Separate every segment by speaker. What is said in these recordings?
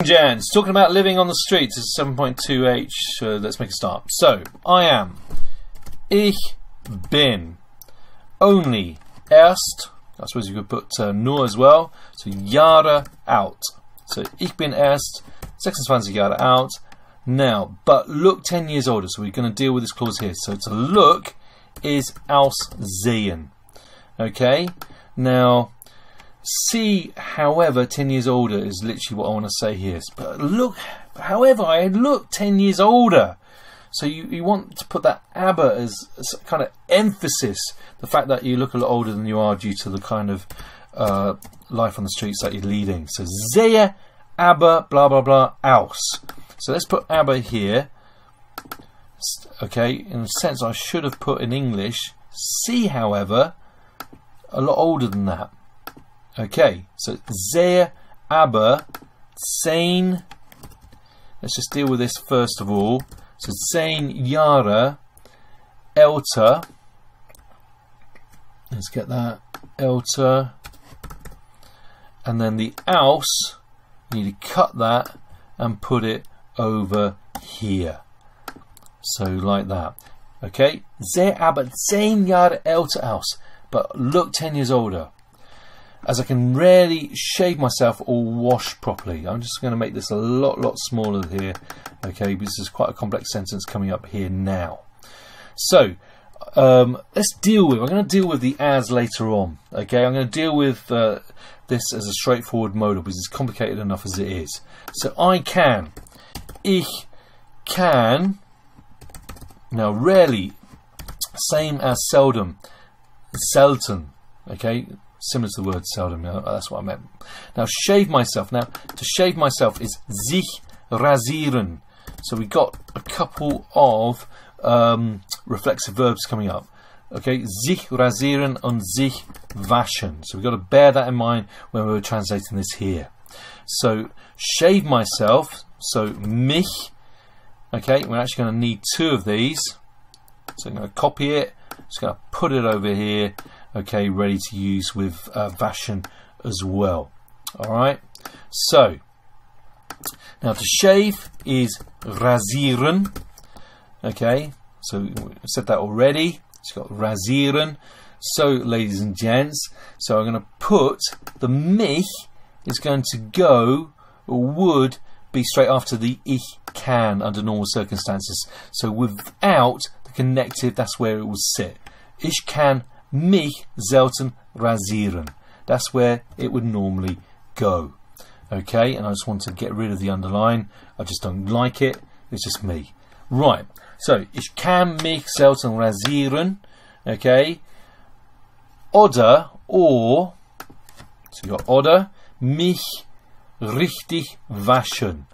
Speaker 1: Gents, talking about living on the streets is 7.2h, so let's make a start. So, I am. Ich bin. Only. Erst. I suppose you could put nur as well. So, Jahre alt. So, ich bin erst 26 Jahre alt. Now, but look 10 years older. So, we're going to deal with this clause here. So, to look is aussehen. Okay? Now, see, however, 10 years older is literally what I want to say here. But look, however, I look 10 years older. So you want to put that aber as kind of emphasis, the fact that you look a lot older than you are due to the kind of life on the streets that you're leading. So sehe aber blah blah blah aus. So let's put aber here. Okay, in a sense I should have put in English, see, however, a lot older than that. Okay, so sehe aber 10. Let's just deal with this first of all. So 10 Jahre älter. Let's get that, älter. And then the aus, you need to cut that and put it over here. So like that. Okay, sehe aber 10 Jahre älter aus. But look 10 years older. As I can rarely shave myself or wash properly. I'm just going to make this a lot smaller here, okay, because there's quite a complex sentence coming up here now. So, let's deal with, I'm going to deal with the as later on, okay. I'm going to deal with this as a straightforward modal because it's complicated enough as it is. So, I can, ich kann, now rarely, same as seldom, selten, okay. Similar to the word seldom, that's what I meant. Now, shave myself. Now, to shave myself is sich rasieren. So we got a couple of reflexive verbs coming up. Okay, sich rasieren and sich waschen. So we've got to bear that in mind when we're translating this here. So, shave myself. So, mich. Okay, we're actually going to need two of these. So I'm going to copy it. Just going to put it over here. Okay, ready to use with waschen as well. Alright, so now to shave is rasieren. Okay, so we said that already. It's got rasieren. So, ladies and gents, so I'm going to put the mich is going to go, or would be straight after the ich kann under normal circumstances. So without the connective, that's where it will sit. Ich kann mich selten rasieren. That's where it would normally go. Okay, and I just want to get rid of the underline. I just don't like it. It's just me. Right. So, ich kann mich selten rasieren. Okay. Oder, or. So you got oder. Mich richtig waschen.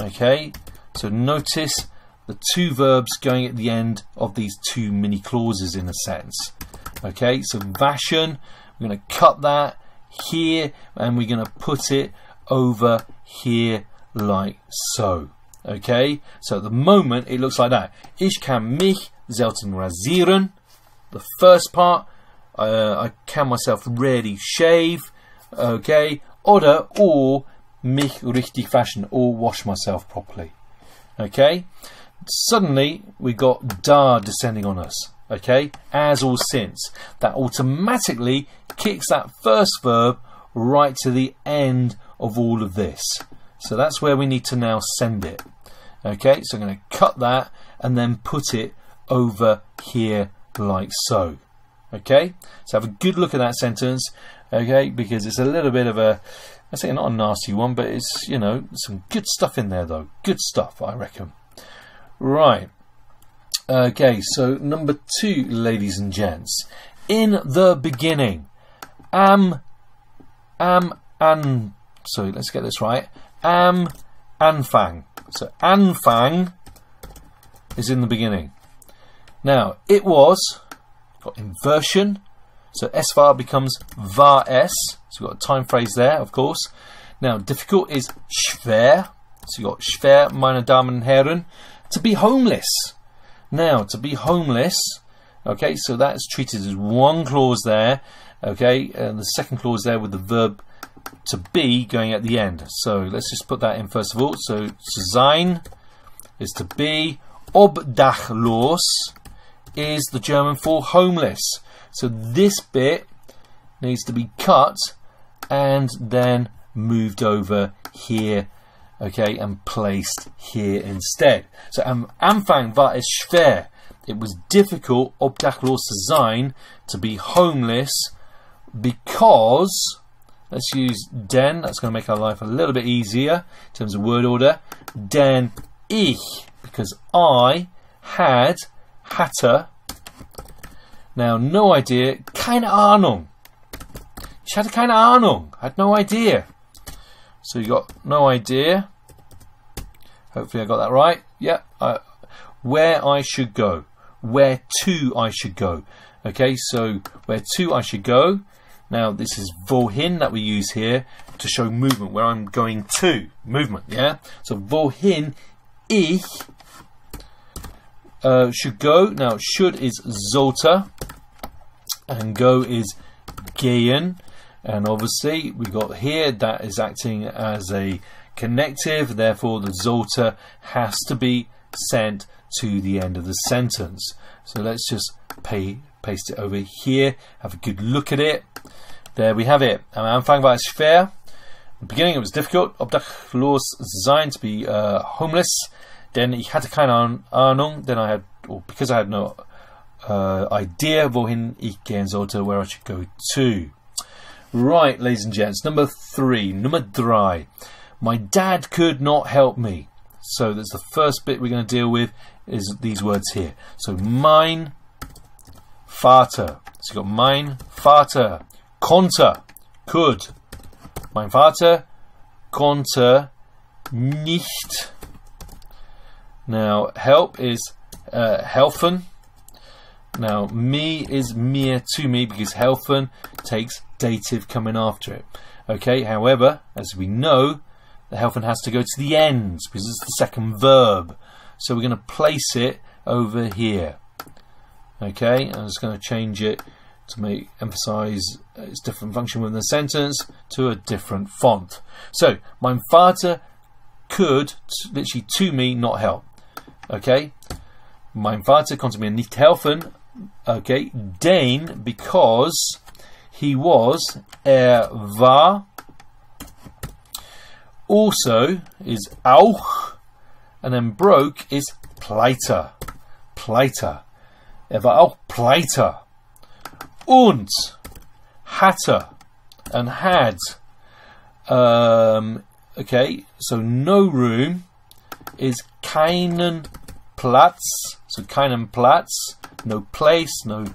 Speaker 1: Okay. So notice the two verbs going at the end of these two mini clauses in a sense. Okay, so waschen, we're going to cut that here and we're going to put it over here like so. Okay, so at the moment it looks like that. Ich kann mich selten rasieren. The first part, I can myself rarely shave. Okay, oder, or mich richtig waschen, or wash myself properly. Okay, suddenly we got da descending on us. Okay, as or since. That automatically kicks that first verb right to the end of all of this. So that's where we need to now send it. Okay, so I'm going to cut that and then put it over here like so. Okay, so have a good look at that sentence. Okay, because it's a little bit of a, I say not a nasty one, but it's, you know, some good stuff in there though. Good stuff, I reckon. Right. Okay, so number 2, ladies and gents. In the beginning. Am, sorry, let's get this right. Am, Anfang. So, Anfang is in the beginning. Now, it was, got inversion. So, S var becomes war es. So, we've got a time phrase there, of course. Now, difficult is schwer. So, you've got schwer, meine Damen und Herren. To be homeless. Now, to be homeless, okay, so that's treated as one clause there, okay, and the second clause there with the verb to be going at the end. So let's just put that in first of all. So zu sein is to be. Obdachlos is the German for homeless. So this bit needs to be cut and then moved over here, okay, and placed here instead. So am Anfang war es schwer. It was difficult, obdachlos zu sein, to be homeless, because, let's use den, that's going to make our life a little bit easier in terms of word order. Den ich, because I hatte, now no idea, keine Ahnung. Ich hatte keine Ahnung, I had no idea. So you got no idea. Hopefully I got that right. Yeah, where I should go, where to I should go. Okay, so where to I should go. Now this is wohin that we use here to show movement, where I'm going to, movement, yeah? So wohin ich should go. Now should is sollte and go is gehen, and obviously we got here that is acting as a connective, therefore the sollte has to be sent to the end of the sentence. So let's just paste it over here, have a good look at it. There we have it. Am Anfang war es schwer. In the beginning it was difficult, obdachlos sein, to be homeless. Denn ich hatte keine Ahnung, then I had, or because I had no idea wohin ich gehen sollte, where I should go to. Right, ladies and gents, number 3. My dad could not help me. So that's the first bit we're going to deal with, is these words here. So mein Vater. So you've got mein Vater. Konnte, could. Mein Vater konnte nicht. Now help is helfen. Now me is mir, to me, because helfen takes dative coming after it. Okay, however, as we know, the helfen has to go to the end because it's the second verb. So we're going to place it over here. Okay, I'm just going to change it to emphasize its different function within the sentence to a different font. So, mein Vater could, literally to me, not help. Okay, mein Vater konnte mir nicht helfen. Okay, den, because he was, war. Also is auch, and then broke is pleite. Pleite. War auch pleite. Und hatte and had. Okay, so no room is keinen Platz. So keinen Platz, no place, no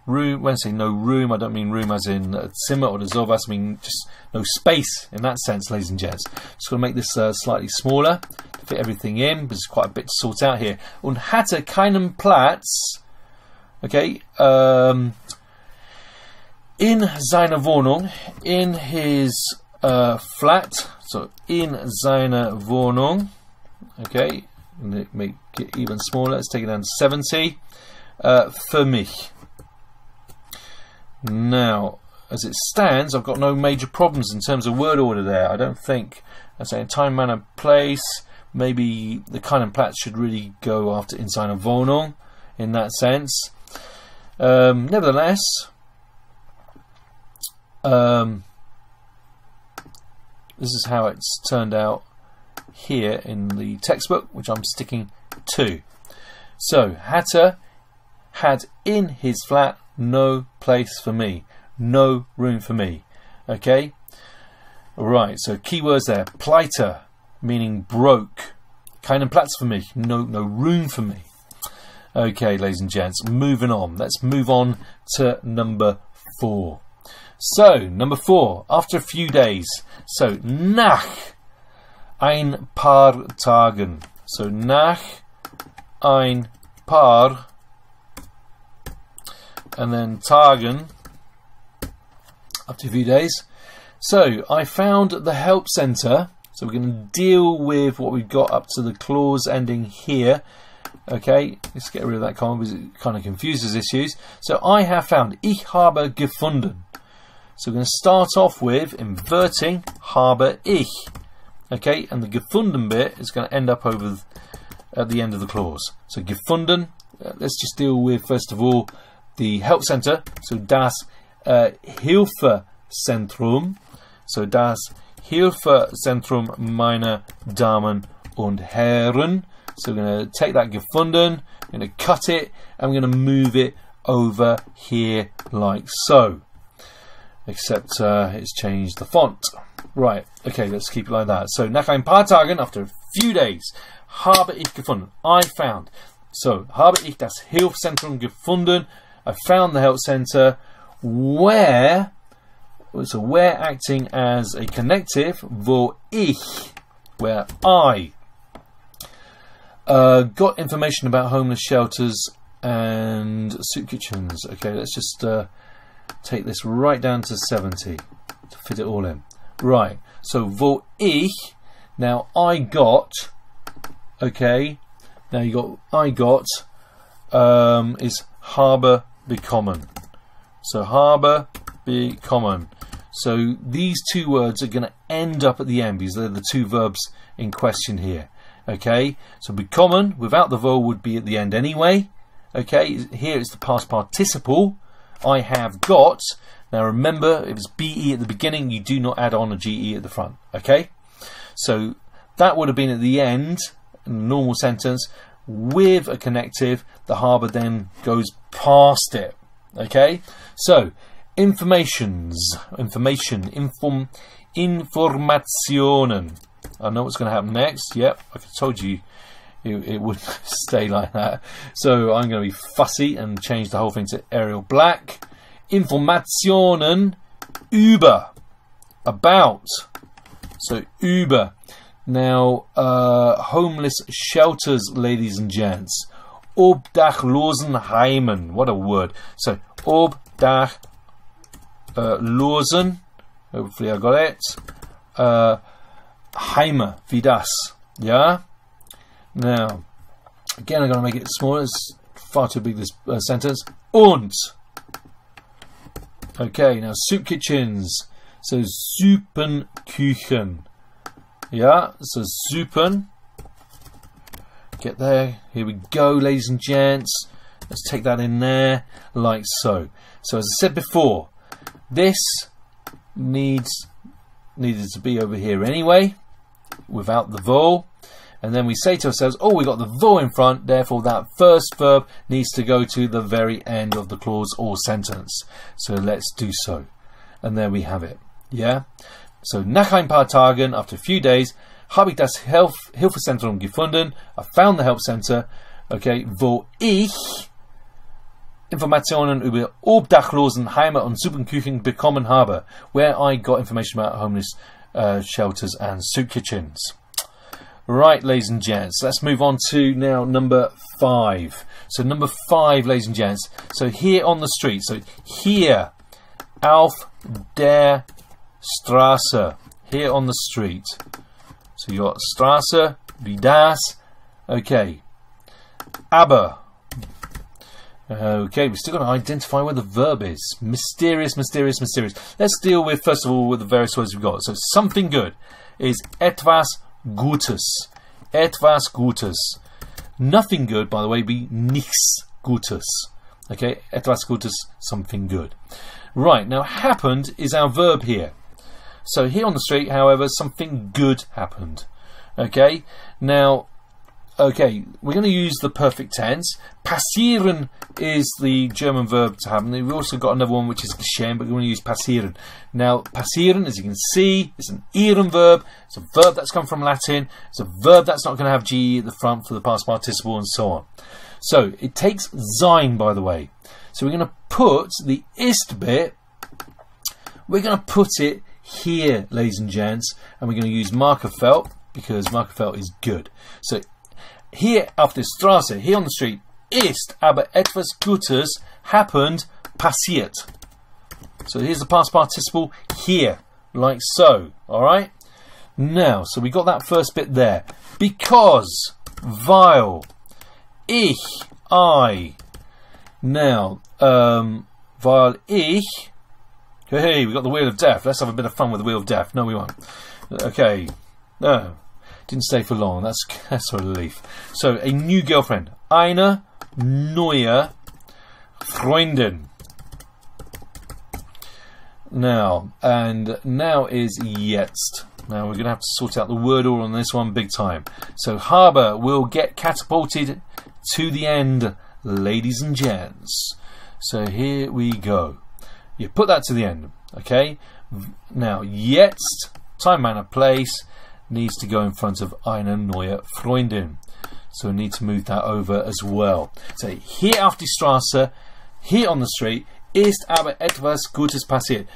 Speaker 1: room. When I say no room, I don't mean room as in a Zimmer or sowas. I mean just no space in that sense, ladies and gents. Just going to make this slightly smaller to fit everything in, because there's quite a bit to sort out here. Und hatte keinen Platz. Okay, in seiner Wohnung, in his flat, so in seiner Wohnung, okay, make it even smaller, let's take it down to 70, für mich. Now, as it stands, I've got no major problems in terms of word order there. I don't think, I'm saying time, manner, place, maybe the keinen Platz should really go after in seiner Wohnung in that sense. Nevertheless, this is how it's turned out here in the textbook, which I'm sticking to. So, hatte had in his flat no place for me, no room for me. Okay, right. So keywords there: pleite, meaning broke; keinen Platz für mich, no room for me. Okay, ladies and gents, moving on. Let's move on to number 4. So, number 4, after a few days. So, nach ein paar Tagen. So, nach ein paar, and then Tagen, after a few days. So, I found the help centre. So, we're going to deal with what we've got up to the clause ending here. Okay, let's get rid of that comma because it kind of confuses issues. So I have found, ich habe gefunden. So we're going to start off with inverting habe ich. Okay, and the gefunden bit is going to end up over at the end of the clause. So gefunden, let's just deal with first of all the help center. So das Hilfezentrum. So das Hilfezentrum, meine Damen und Herren. So we're going to take that gefunden, we're going to cut it, and we're going to move it over here like so. Except it's changed the font. Right, okay, let's keep it like that. So, nach ein paar Tagen, after a few days, habe ich gefunden. I found. So, habe ich das Hilfszentrum gefunden. I found the help center where, so where acting as a connective, wo ich, where I got information about homeless shelters and soup kitchens. Okay, let's just take this right down to 70 to fit it all in. Right, so wo ich, now I got, okay, now you got, I got is habe bekommen. So habe bekommen. So these two words are going to end up at the end because they're the two verbs in question here. Okay, so bekommen without the vowel would be at the end anyway. Okay, here it's the past participle. I have got. Now remember, it was BE at the beginning, you do not add on a GE at the front. Okay, so that would have been at the end in a normal sentence with a connective. The habe then goes past it. Okay, so informationen. I know what's going to happen next. Yep, I told you it wouldn't stay like that. So I'm going to be fussy and change the whole thing to Arial Black. Informationen über, about. So über. Now homeless shelters, ladies and gents. Obdachlosenheimen. What a word. So Obdachlosen. Hopefully I got it. Heime, wie das. Yeah. Now, again, I'm going to make it smaller. It's far too big, this sentence. Und. Okay, now soup kitchens. So Suppenküchen. Yeah, so Suppen. Get there. Here we go, ladies and gents. Let's take that in there, like so. So as I said before, this needed to be over here anyway, without the vowel. And then we say to ourselves, oh, we got the vowel in front, therefore that first verb needs to go to the very end of the clause or sentence. So let's do so. And there we have it. Yeah? So, nach ein paar Tagen, after a few days, habe ich das Hilfezentrum gefunden. I found the help center. Okay, wo ich Informationen über Obdachlosenheime und Suppenküchen bekommen habe. Where I got information about homeless shelters and soup kitchens. Right, ladies and gents, let's move on to now number 5. So number 5, ladies and gents. So here on the street. So here, auf der Straße. Here on the street. So you got Straße, wie das. Okay. Aber. Okay, we've still got to identify where the verb is. Mysterious, mysterious, mysterious. Let's deal with, first of all, with the various words we've got. So something good is etwas Gutes. Etwas Gutes. Nothing good, by the way, be nichts Gutes. Okay, etwas Gutes, something good. Right, now happened is our verb here. So here on the street, however, something good happened. Okay, now, okay, we're going to use the perfect tense. Passieren is the German verb to happen. We've also got another one which is geschehen, but we're going to use passieren. Now, passieren, as you can see, is an ieren verb. It's a verb that's come from Latin. It's a verb that's not going to have GE at the front for the past participle and so on. So, it takes sein, by the way. So, we're going to put the ist bit, we're going to put it here, ladies and gents, and we're going to use Markerfeld, because Markerfeld is good. So, hier auf der Straße, here on the street, ist aber etwas Gutes happened, passiert. So here's the past participle here, like so. Alright? Now, so we got that first bit there. Because, weil, ich, I. Now, weil ich, Hey, we got the Wheel of Death. Let's have a bit of fun with the Wheel of Death. No, we won't. Okay. No. Didn't stay for long. That's a relief. So, a new girlfriend. Eine neue Freundin. Now, and now is jetzt. Now, we're going to have to sort out the word order on this one big time. So, habe will get catapulted to the end, ladies and gents. So, here we go. You put that to the end, okay? Now, jetzt, time, manner, place, needs to go in front of eine neue Freundin. So we need to move that over as well. So, hier auf die Straße, here on the street, ist aber etwas Gutes passiert.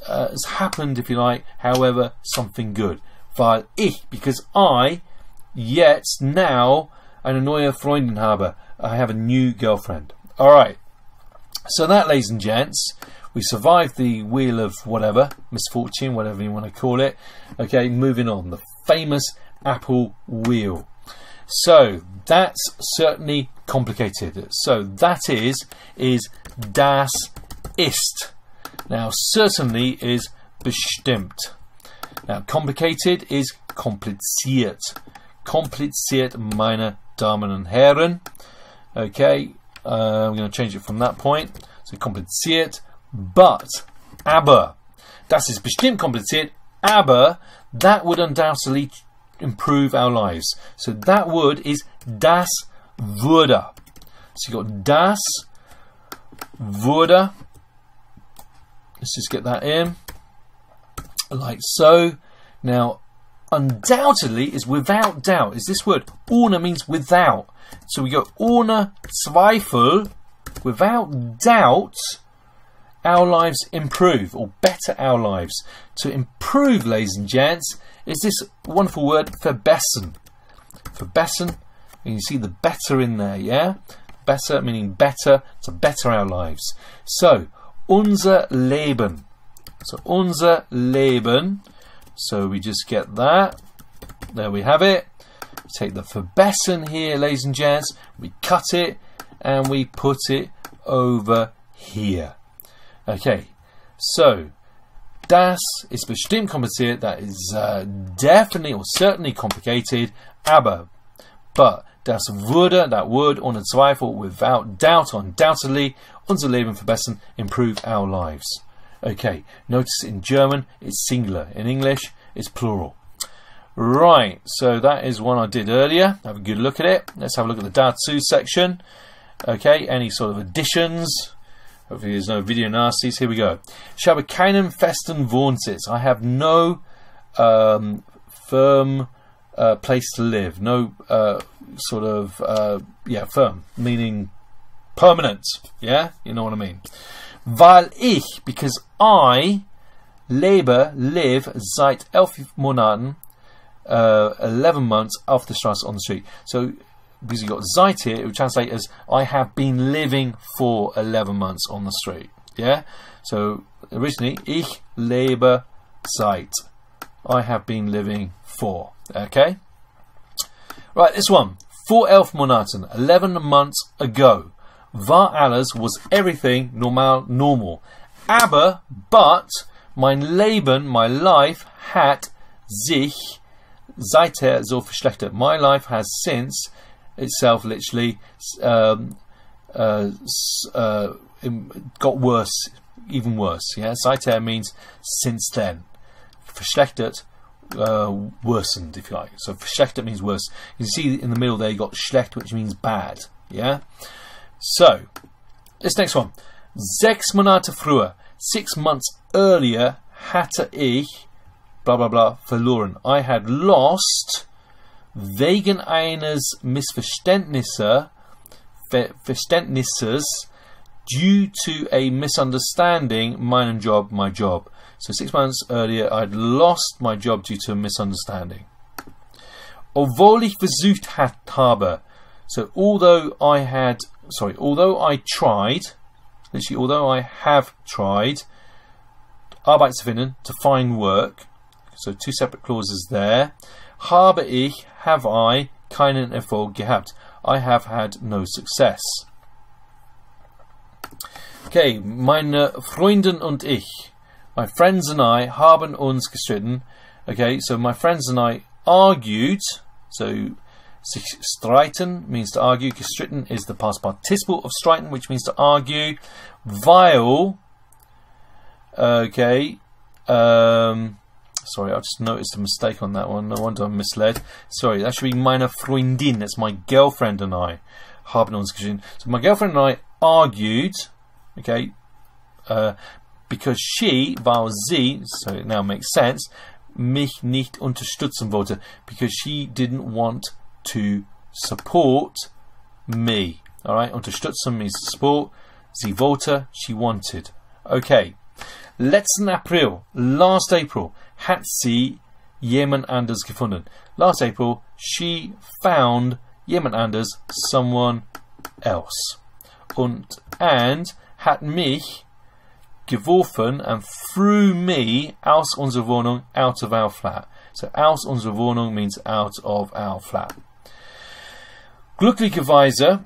Speaker 1: Has happened, if you like, however, something good. Weil ich, because I, jetzt, now, eine neue Freundin habe. I have a new girlfriend. Alright. So that, ladies and gents, we survived the wheel of whatever, misfortune, whatever you want to call it. Okay, moving on. The famous Apple wheel. So, that's certainly complicated. So, that is das ist. Now, certainly is bestimmt. Now, complicated is kompliziert. Kompliziert, meine Damen und Herren. Okay, I'm going to change it from that point. So, kompliziert. But, aber, das ist bestimmt kompliziert, aber, that would undoubtedly improve our lives. So that word is das würde. So you've got das würde. Let's just get that in. Like so. Now, undoubtedly is without doubt. Is this word? Ohne means without. So we go ohne Zweifel, without doubt, our lives improve, or better our lives. To improve, ladies and gents, is this wonderful word verbessern. Verbessern, and you see the better in there, yeah? Better meaning better, to better our lives. So, unser Leben. So, unser Leben. So, we just get that. There we have it. Take the verbessern here, ladies and gents. We cut it, and we put it over here. Okay, so das ist bestimmt kompliziert. That is definitely or certainly complicated. Aber, but das würde, that word, ohne Zweifel, without doubt, undoubtedly, unser Leben verbessern, improve our lives. Okay, notice in German it's singular. In English it's plural. Right, so that is one I did earlier. Have a good look at it. Let's have a look at the dazu section. Okay, any sort of additions. Hopefully there's no video nasties. Here we go. Ich habe keinen festen Wohnsitz. I have no firm place to live. No sort of, firm. Meaning permanent. Yeah? You know what I mean. Weil ich, because I live seit 11 Monaten, 11 months auf der Straße, on the street. So, because you've got seit here, it would translate as I have been living for 11 months on the street. Yeah? So, originally, ich lebe seit. I have been living for. Okay? Right, this one. Vor 11 Monaten, 11 months ago. War alles, was everything normal. Aber, but, mein Leben, my life, hat sich seither so verschlechtert. My life has since itself literally got worse, even worse. Yeah, seither means since then. Verschlechtert, worsened, if you like. So verschlechtert means worse. You see in the middle there you got schlecht, which means bad. Yeah. So this next one. 6 Monate früher, 6 months earlier, hatte ich blah blah blah verloren. I had lost wegen eines Missverständnisses due to a misunderstanding my job. So 6 months earlier I'd lost my job due to a misunderstanding. Obwohl ich versucht habe. So although I have tried Arbeit zu finden, to find work. So 2 separate clauses there. Habe ich, have I, keinen Erfolg gehabt. I have had no success. Okay, meine Freundin und ich. My friends and I haben uns gestritten. Okay, so my friends and I argued. So sich streiten means to argue. Gestritten is the past participle of streiten, which means to argue. Weil, okay, sorry, I just noticed a mistake on that one. No wonder I'm misled. Sorry, that should be meine Freundin. That's my girlfriend and I. Haben uns gestritten. So my girlfriend and I argued, okay, because she, weil sie, so it now makes sense, mich nicht unterstützen wollte, because she didn't want to support me. Alright, unterstützen means support. Sie wollte, she wanted. Okay. Letzten April, last April, hat sie jemand anders gefunden. Last April, she found jemand anders, someone else. And hat mich geworfen and threw me aus unserer Wohnung, out of our flat. So aus unserer Wohnung means out of our flat. Glücklicherweise,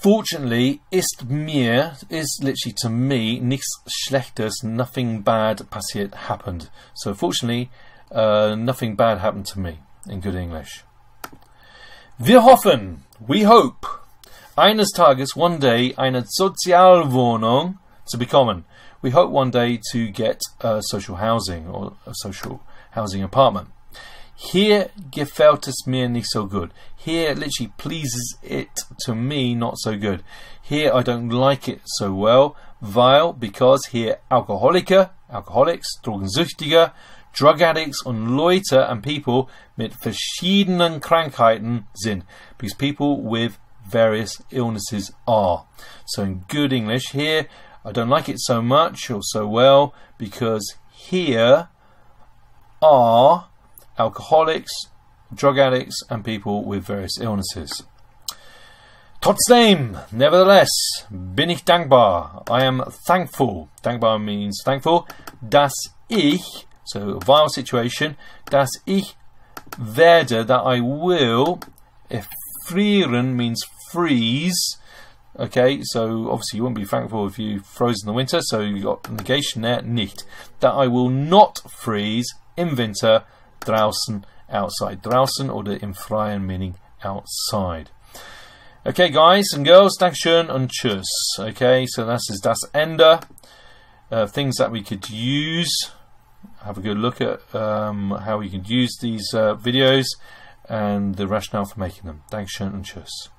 Speaker 1: fortunately, ist mir, is literally to me, nichts Schlechtes, nothing bad passiert, happened. So fortunately, nothing bad happened to me, in good English. Wir hoffen, we hope, eines Tages, one day, eine Sozialwohnung zu bekommen. We hope one day to get social housing or a social housing apartment. Hier gefällt es mir nicht so good. Here literally pleases it to me not so good. Here I don't like it so well. Weil, because here Alkoholiker, alcoholics, Drogensüchtige, drug addicts und Leute and people mit verschiedenen Krankheiten sind. Because people with various illnesses are. So in good English, here I don't like it so much or so well because here are alcoholics, drug addicts and people with various illnesses. Trotzdem, nevertheless, bin ich dankbar. I am thankful. Dankbar means thankful. Dass ich, so a vile situation, dass ich werde, that I will, frieren means freeze. Okay, so obviously you wouldn't be thankful if you froze in the winter, so you got negation there, nicht. That I will not freeze in winter, draußen, outside. Draußen oder im Freien meaning outside. Okay, guys and girls, Dankeschön und tschüss. Okay, so that's das Ende. Things that we could use. Have a good look at how we could use these videos and the rationale for making them. Dankeschön und tschüss.